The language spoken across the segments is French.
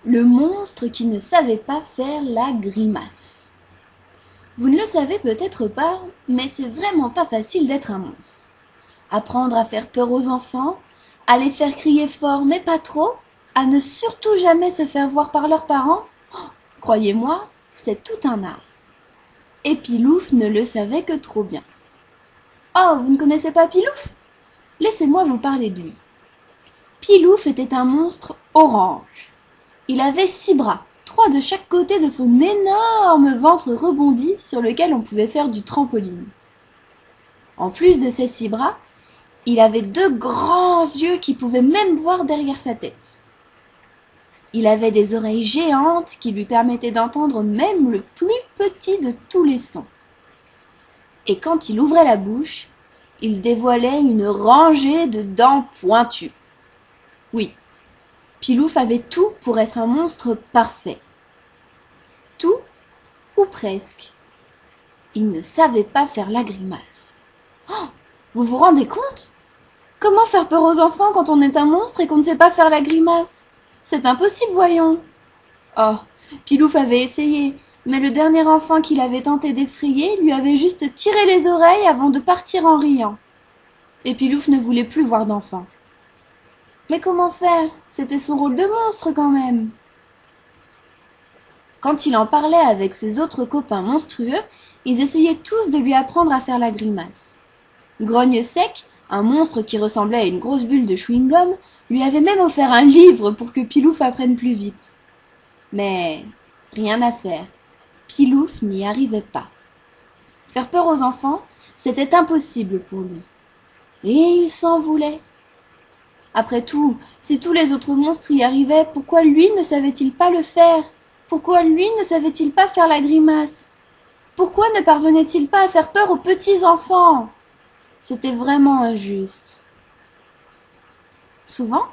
Le monstre qui ne savait pas faire la grimace. Vous ne le savez peut-être pas, mais c'est vraiment pas facile d'être un monstre. Apprendre à faire peur aux enfants, à les faire crier fort mais pas trop, à ne surtout jamais se faire voir par leurs parents, croyez-moi, c'est tout un art. Et Pilouf ne le savait que trop bien. Oh, vous ne connaissez pas Pilouf? Laissez-moi vous parler de lui. Pilouf était un monstre orange. Il avait 6 bras, 3 de chaque côté de son énorme ventre rebondi sur lequel on pouvait faire du trampoline. En plus de ses 6 bras, il avait 2 grands yeux qui pouvaient même voir derrière sa tête. Il avait des oreilles géantes qui lui permettaient d'entendre même le plus petit de tous les sons. Et quand il ouvrait la bouche, il dévoilait une rangée de dents pointues. Oui, Pilouf avait tout pour être un monstre parfait. Tout ou presque. Il ne savait pas faire la grimace. Oh, vous vous rendez compte? Comment faire peur aux enfants quand on est un monstre et qu'on ne sait pas faire la grimace? C'est impossible, voyons. Oh, Pilouf avait essayé, mais le dernier enfant qu'il avait tenté d'effrayer lui avait juste tiré les oreilles avant de partir en riant. Et Pilouf ne voulait plus voir d'enfant. Mais comment faire? C'était son rôle de monstre quand même. Quand il en parlait avec ses autres copains monstrueux, ils essayaient tous de lui apprendre à faire la grimace. Grogne Sec, un monstre qui ressemblait à une grosse bulle de chewing-gum, lui avait même offert un livre pour que Pilouf apprenne plus vite. Mais rien à faire. Pilouf n'y arrivait pas. Faire peur aux enfants, c'était impossible pour lui. Et il s'en voulait. Après tout, si tous les autres monstres y arrivaient, pourquoi lui ne savait-il pas le faire? Pourquoi lui ne savait-il pas faire la grimace? Pourquoi ne parvenait-il pas à faire peur aux petits enfants? C'était vraiment injuste. Souvent,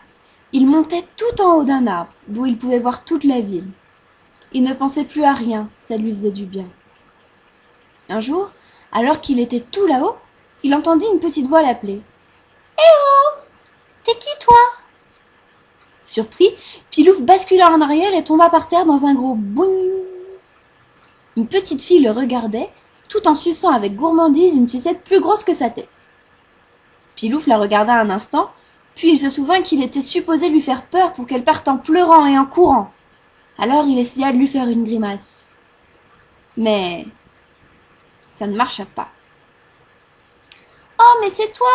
il montait tout en haut d'un arbre, d'où il pouvait voir toute la ville. Il ne pensait plus à rien, ça lui faisait du bien. Un jour, alors qu'il était tout là-haut, il entendit une petite voix l'appeler. « Eh oh! T'es qui, toi ?» Surpris, Pilouf bascula en arrière et tomba par terre dans un gros boing. Une petite fille le regardait, tout en suçant avec gourmandise une sucette plus grosse que sa tête. Pilouf la regarda un instant, puis il se souvint qu'il était supposé lui faire peur pour qu'elle parte en pleurant et en courant. Alors il essaya de lui faire une grimace. Mais ça ne marcha pas. « Oh, mais c'est toi!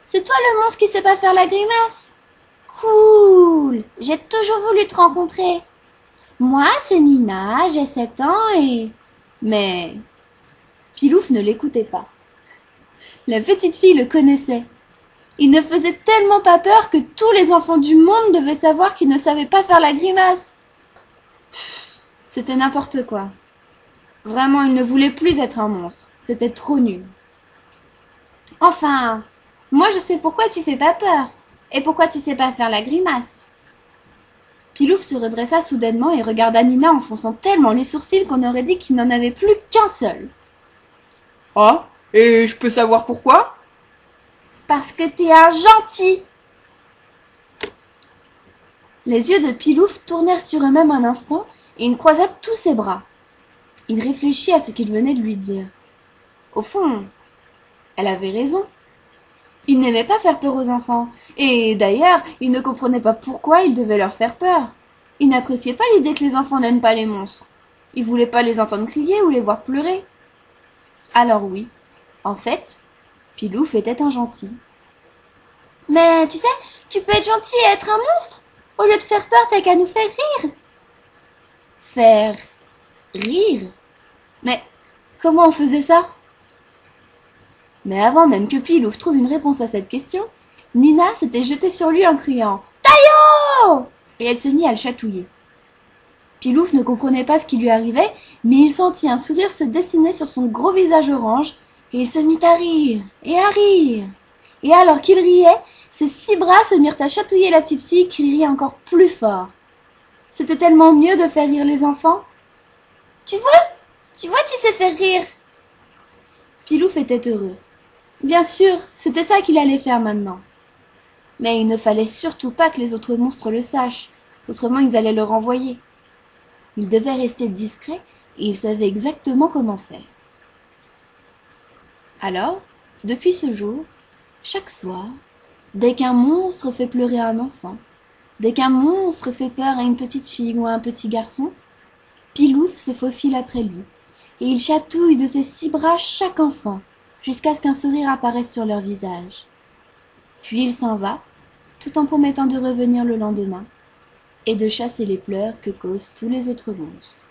C'est toi le monstre qui sait pas faire la grimace! Cool! J'ai toujours voulu te rencontrer. Moi, c'est Nina, j'ai 7 ans et... » Mais Pilouf ne l'écoutait pas. La petite fille le connaissait. Il ne faisait tellement pas peur que tous les enfants du monde devaient savoir qu'il ne savait pas faire la grimace. C'était n'importe quoi. Vraiment, il ne voulait plus être un monstre. C'était trop nul. Enfin, moi je sais pourquoi tu fais pas peur. Et pourquoi tu sais pas faire la grimace. Pilouf se redressa soudainement et regarda Nina en fronçant tellement les sourcils qu'on aurait dit qu'il n'en avait plus qu'un seul. « Ah, et je peux savoir pourquoi ?» Parce que t'es un gentil. Les yeux de Pilouf tournèrent sur eux-mêmes un instant et il croisa tous ses bras. Il réfléchit à ce qu'il venait de lui dire. Au fond, elle avait raison. Il n'aimait pas faire peur aux enfants, et d'ailleurs, il ne comprenait pas pourquoi il devait leur faire peur. Il n'appréciait pas l'idée que les enfants n'aiment pas les monstres. Il voulait pas les entendre crier ou les voir pleurer. Alors oui, en fait, Pilouf était un gentil. Mais tu sais, tu peux être gentil et être un monstre. Au lieu de faire peur, t'as qu'à nous faire rire. Faire rire? Mais comment on faisait ça? Mais avant même que Pilouf trouve une réponse à cette question, Nina s'était jetée sur lui en criant « Taillot !» et elle se mit à le chatouiller. Pilouf ne comprenait pas ce qui lui arrivait, mais il sentit un sourire se dessiner sur son gros visage orange, et il se mit à rire, et à rire. Et alors qu'il riait, ses 6 bras se mirent à chatouiller la petite fille qui riait encore plus fort. C'était tellement mieux de faire rire les enfants. « Tu sais faire rire !» Pilouf était heureux. Bien sûr, c'était ça qu'il allait faire maintenant. Mais il ne fallait surtout pas que les autres monstres le sachent, autrement ils allaient le renvoyer. Il devait rester discret et il savait exactement comment faire. Alors, depuis ce jour, chaque soir, dès qu'un monstre fait pleurer un enfant, dès qu'un monstre fait peur à une petite fille ou à un petit garçon, Pilouf se faufile après lui, et il chatouille de ses 6 bras chaque enfant, jusqu'à ce qu'un sourire apparaisse sur leur visage. Puis il s'en va, tout en promettant de revenir le lendemain, et de chasser les pleurs que causent tous les autres monstres.